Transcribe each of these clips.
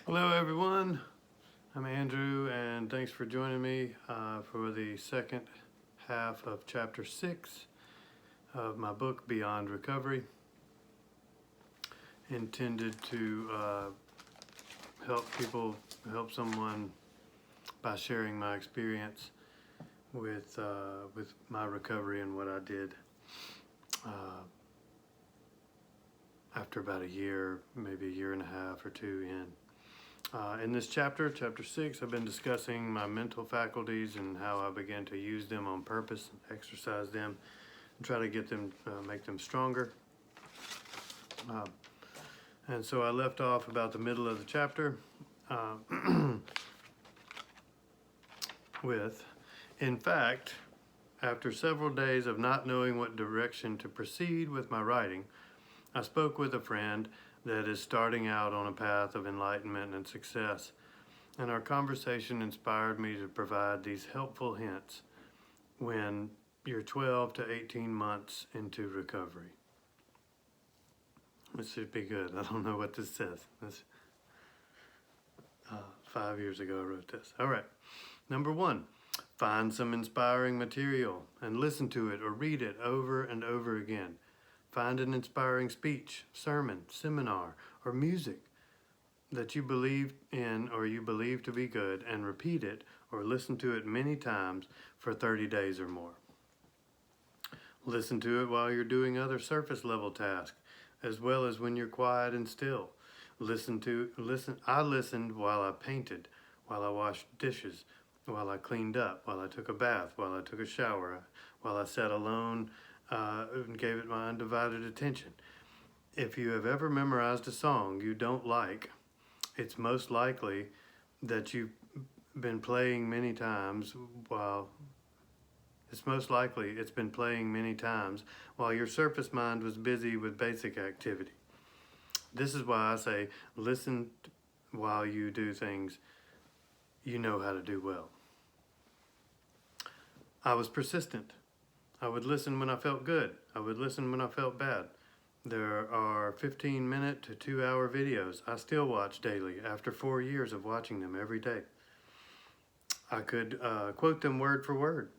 Hello, everyone. I'm Andrew, and thanks for joining me for the second half of chapter 6 of my book, Beyond Recovery, intended to help someone by sharing my experience with my recovery and what I did after about a year, maybe a year and a half or two in. In this chapter 6, I've been discussing my mental faculties and how I began to use them on purpose, exercise them, and try to get them, make them stronger. And so I left off about the middle of the chapter with, in fact, after several days of not knowing what direction to proceed with my writing, I spoke with a friend that is starting out on a path of enlightenment and success, and our conversation inspired me to provide these helpful hints when you're 12 to 18 months into recovery. This should be good. I don't know what this says. 5 years ago I wrote this. All right. Number 1, find some inspiring material and listen to it or read it over and over again. Find an inspiring speech, sermon, seminar, or music that you believe in or you believe to be good, and repeat it or listen to it many times for 30 days or more. Listen to it while you're doing other surface level tasks, as well as when you're quiet and still. I listened while I painted, while I washed dishes, while I cleaned up, while I took a bath, while I took a shower, while I sat alone and gave it my undivided attention. If you have ever memorized a song you don't like, it's most likely that you've been playing many times while it's been playing many times while your surface mind was busy with basic activity. This is why I say listen while you do things you know how to do well. I was persistent. I would listen when I felt good. I would listen when I felt bad. There are 15-minute to 2-hour videos I still watch daily after 4 years of watching them every day. I could quote them word for word,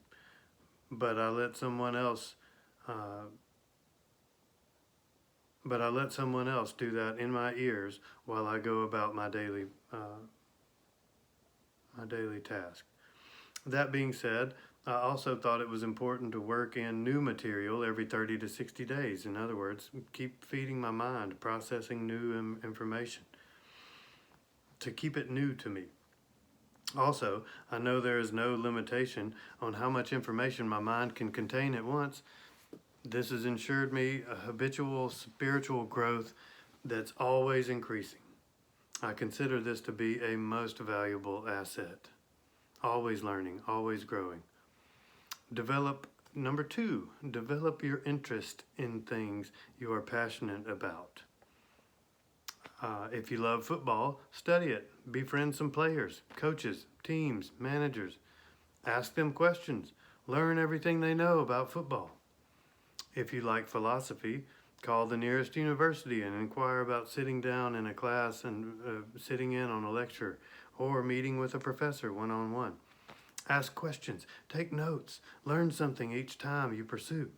but I let someone else do that in my ears while I go about my daily task. That being said, I also thought it was important to work in new material every 30 to 60 days. In other words, keep feeding my mind, processing new information, to keep it new to me. Also, I know there is no limitation on how much information my mind can contain at once. This has ensured me a habitual spiritual growth that's always increasing. I consider this to be a most valuable asset. Always learning, always growing. Number 2, develop your interest in things you are passionate about. If you love football, study it. Befriend some players, coaches, teams, managers. Ask them questions. Learn everything they know about football. If you like philosophy, call the nearest university and inquire about sitting down in a class and sitting in on a lecture, or meeting with a professor one-on-one. Ask questions, take notes, learn something each time you pursue.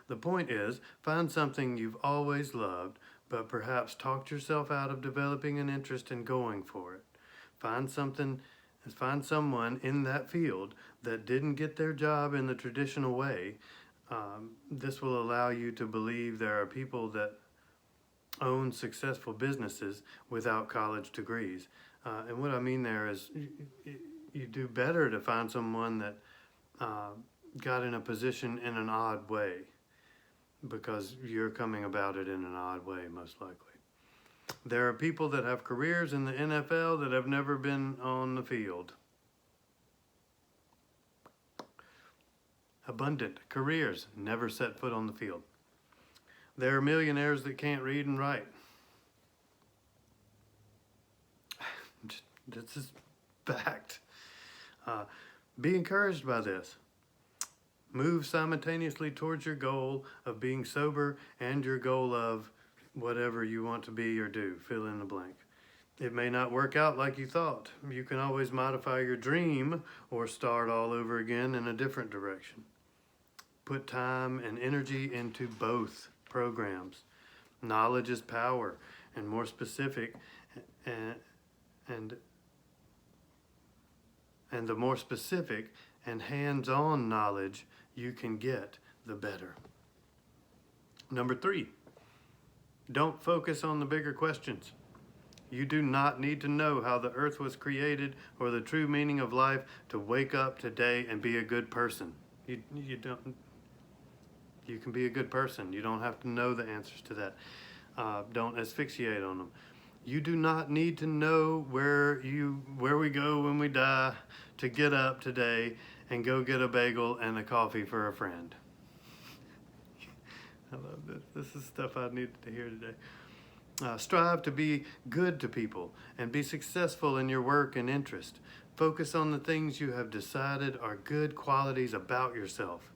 The point is, find something you've always loved, but perhaps talked yourself out of developing an interest in going for it. Find someone in that field that didn't get their job in the traditional way. This will allow you to believe there are people that own successful businesses without college degrees. And what I mean there is you do better to find someone that got in a position in an odd way, because you're coming about it in an odd way, most likely. There are people that have careers in the NFL that have never been on the field. Abundant careers, never set foot on the field. There are millionaires that can't read and write. This is fact. Be encouraged by this. Move simultaneously towards your goal of being sober and your goal of whatever you want to be or do. Fill in the blank. It may not work out like you thought. You can always modify your dream or start all over again in a different direction. Put time and energy into both programs. Knowledge is power, and more specific, and and the more specific and hands-on knowledge you can get, the better. Number 3, don't focus on the bigger questions. You do not need to know how the earth was created or the true meaning of life to wake up today and be a good person. You don't. You can be a good person. You don't have to know the answers to that. Don't asphyxiate on them. You do not need to know where we go when we die to get up today and go get a bagel and a coffee for a friend. I love this. This is stuff I needed to hear today. Strive to be good to people and be successful in your work and interest. Focus on the things you have decided are good qualities about yourself.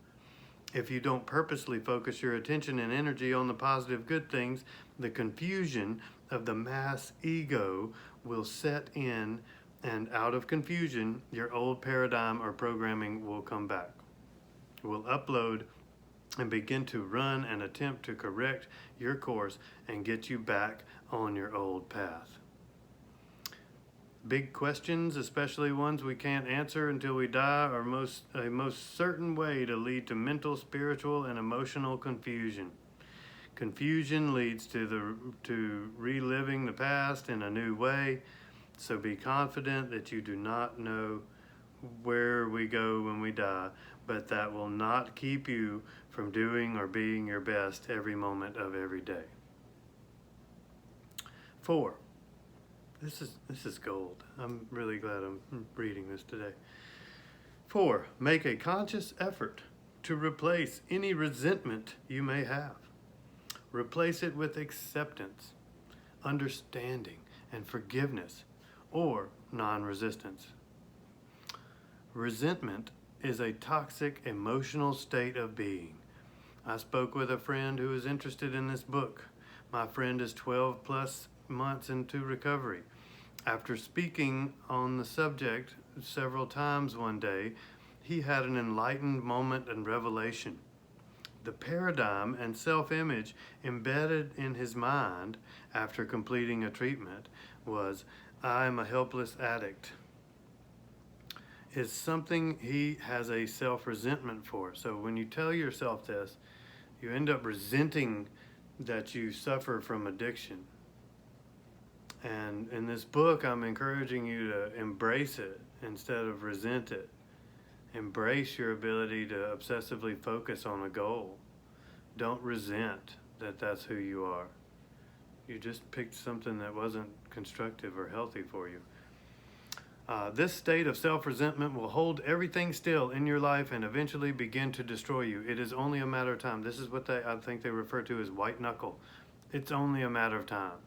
If you don't purposely focus your attention and energy on the positive good things, the confusion of the mass ego will set in, and out of confusion, your old paradigm or programming will come back. It will upload and begin to run and attempt to correct your course and get you back on your old path. Big questions, especially ones we can't answer until we die, are a most certain way to lead to mental, spiritual, and emotional confusion. Confusion leads to reliving the past in a new way, so be confident that you do not know where we go when we die, but that will not keep you from doing or being your best every moment of every day. 4. This is gold. I'm really glad I'm reading this today. 4. Make a conscious effort to replace any resentment you may have. Replace it with acceptance, understanding, and forgiveness, or non-resistance. Resentment is a toxic emotional state of being. I spoke with a friend who is interested in this book. My friend is 12 plus months into recovery. After speaking on the subject several times one day, he had an enlightened moment and revelation. The paradigm and self-image embedded in his mind after completing a treatment was, "I am a helpless addict," is something he has a self-resentment for. So when you tell yourself this, you end up resenting that you suffer from addiction. And in this book, I'm encouraging you to embrace it instead of resent it. Embrace your ability to obsessively focus on a goal. Don't resent that that's who you are. You just picked something that wasn't constructive or healthy for you. This state of self-resentment will hold everything still in your life and eventually begin to destroy you. It is only a matter of time. This is what I think they refer to as white knuckle. It's only a matter of time.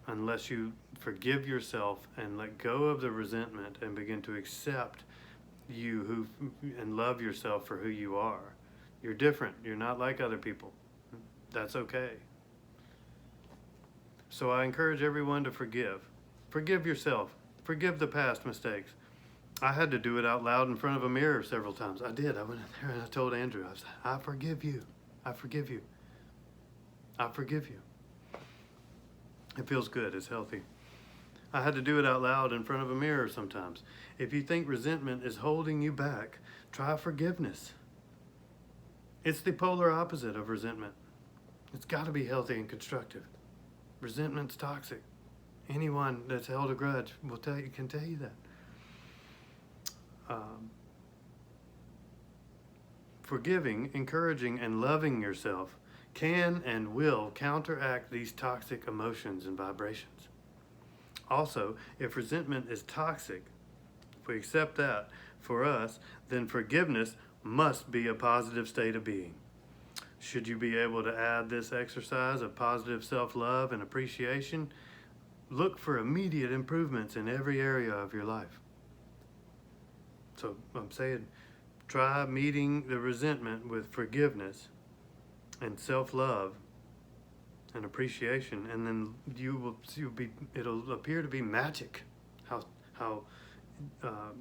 Unless you forgive yourself and let go of the resentment and begin to accept and love yourself for who you are. You're different. You're not like other people. That's okay. So I encourage everyone to forgive. Forgive yourself. Forgive the past mistakes. I had to do it out loud in front of a mirror several times. I did. I went in there and I told Andrew, I said, "I forgive you. I forgive you. I forgive you." It feels good. It's healthy. I had to do it out loud in front of a mirror sometimes. If you think resentment is holding you back, try forgiveness. It's the polar opposite of resentment. It's got to be healthy and constructive. Resentment's toxic. Anyone that's held a grudge can tell you that. Forgiving, encouraging, and loving yourself can and will counteract these toxic emotions and vibrations. Also, if resentment is toxic, if we accept that for us, then forgiveness must be a positive state of being. Should you be able to add this exercise of positive self-love and appreciation, look for immediate improvements in every area of your life. So I'm saying, try meeting the resentment with forgiveness and self-love and appreciation, and then it'll appear to be magic. How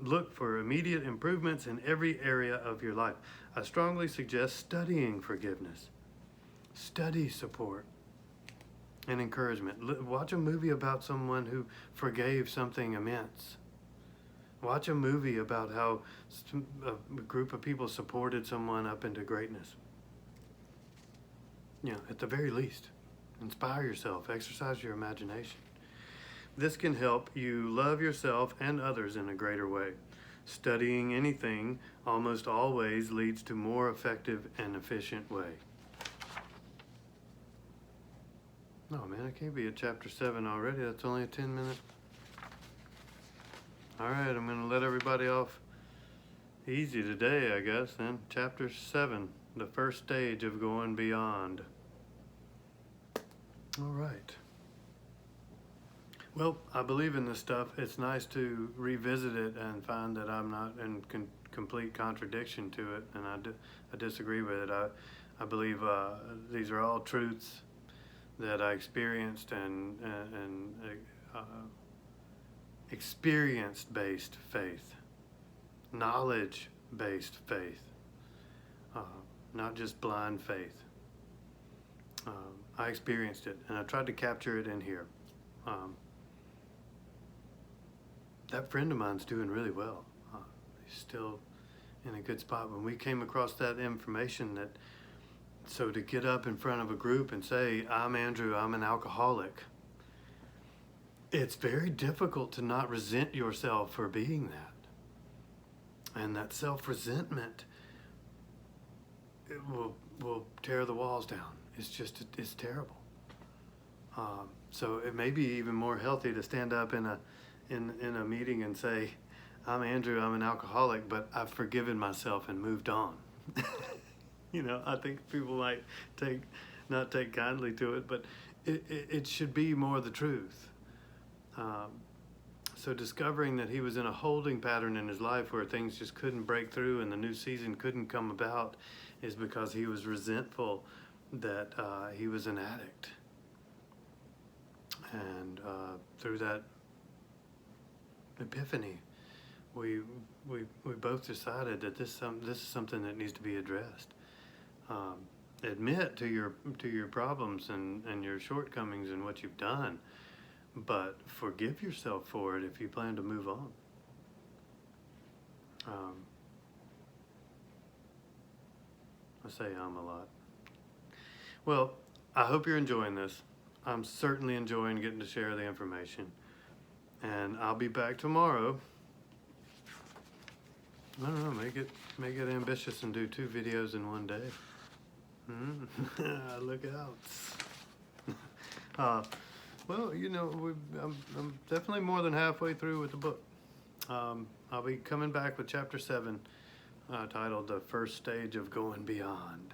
look for immediate improvements in every area of your life. I strongly suggest studying forgiveness, study support and encouragement. Watch a movie about someone who forgave something immense. Watch a movie about how a group of people supported someone up into greatness. At the very least, inspire yourself, exercise your imagination. This can help you love yourself and others in a greater way. Studying anything almost always leads to more effective and efficient way. No, man, I can't be at chapter 7 already. That's only a 10-minute. All right, I'm going to let everybody off easy today, I guess, then. Chapter 7, the first stage of going beyond. All right. Well, I believe in this stuff. It's nice to revisit it and find that I'm not in complete contradiction to it, and I disagree with it. I believe these are all truths that I experienced and experience-based faith, knowledge-based faith, not just blind faith. I experienced it, and I tried to capture it in here. That friend of mine's doing really well. He's still in a good spot. When we came across that information, so to get up in front of a group and say, I'm Andrew, I'm an alcoholic, it's very difficult to not resent yourself for being that. And that self-resentment, it will tear the walls down. It's terrible. So it may be even more healthy to stand up in a meeting and say, I'm Andrew, I'm an alcoholic, but I've forgiven myself and moved on. I think people might not take kindly to it, but it should be more the truth. So discovering that he was in a holding pattern in his life where things just couldn't break through and the new season couldn't come about is because he was resentful that he was an addict. And through that epiphany, we both decided that this is something that needs to be addressed. Admit to your problems and your shortcomings and what you've done, but forgive yourself for it if you plan to move on. I say a lot. Well, I hope you're enjoying this. I'm certainly enjoying getting to share the information. And I'll be back tomorrow. I don't know, make it ambitious and do 2 videos in one day. Look out. Well, I'm definitely more than halfway through with the book. I'll be coming back with chapter 7, titled The First Stage of Going Beyond.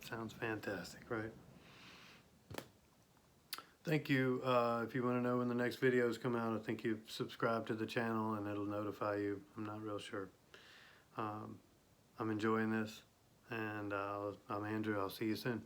Sounds fantastic, right? Thank you. If you want to know when the next videos come out, I think you subscribe to the channel and it'll notify you. I'm not real sure. I'm enjoying this, and I'm Andrew. I'll see you soon.